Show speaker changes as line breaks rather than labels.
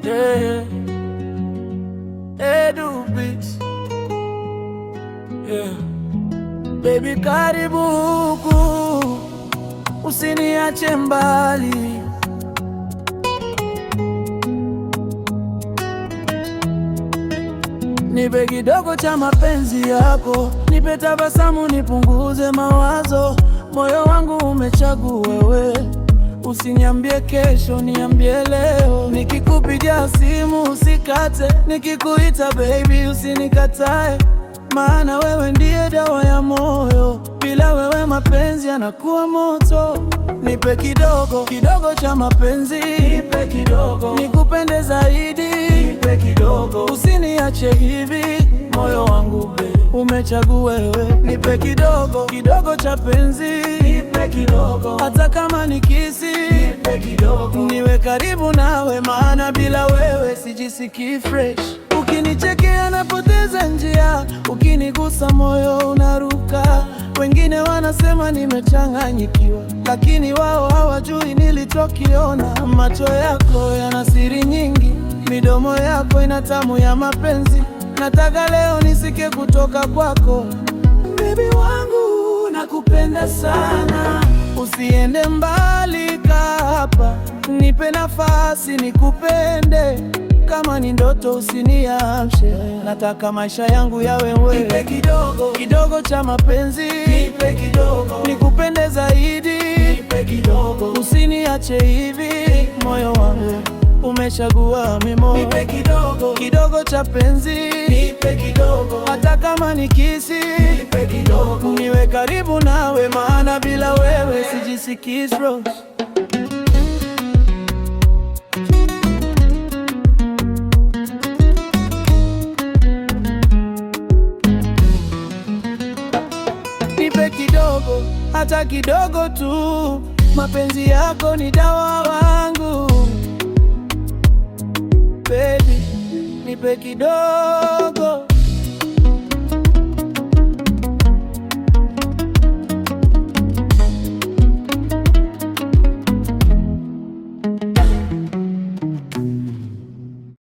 Yeah, Edu Beats. Yeah. Baby karibu huku, usiniache mbali. Nipe kidogo cha mapenzi yako, nipe tabasamu nipunguze mawazo. Moyo wangu umechagua wewe, usiniambie kesho, niambie leo. Nikikupigia simu usikate, nikikuita baby usinikatae, maana wewe ndiye dawa ya moyo. Bila wewe mapenzi yanakuwa moto. Nipe kidogo kidogo cha mapenzi, nipe kidogo, nikupende zaidi, nipe kidogo, usiniache hivi. Moyo wangu umechagua wewe, nipe kidogo kidogo cha penzi, nipe kidogo, hata kama ni kisi, nipe kidogo, niwe karibu nawe, maana bila wewe sijisikii fresh. Ukinichekea napoteza njia, ukinigusa moyo unaruka. Wengine wanasema nimechanganyikiwa, lakini wao hawajui nilichokiona. Macho yako yana siri nyingi, midomo yako ina tamu ya mapenzi. Nataka leo nisike kutoka kwako, baby wangu, nakupenda sana. Usiende mbali, kaa hapa, nipe nafasi nikupende. Kama ni ndoto usiniamshe, nataka maisha yangu yawe wewe. Nipe kidogo kidogo cha mapenzi, nipe kidogo, nikupende zaidi, nipe kidogo, usiniache hivi. Moyo wangu umechagua mimi, nipe kidogo kidogo cha penzi, nipe kidogo, hata kama ni kisi, nipe kidogo, niwe karibu nawe, maana bila wewe sijisikii strong. Nipe kidogo, hata kidogo tu, mapenzi yako ni dawa wangu. Baby, nipe kidogo.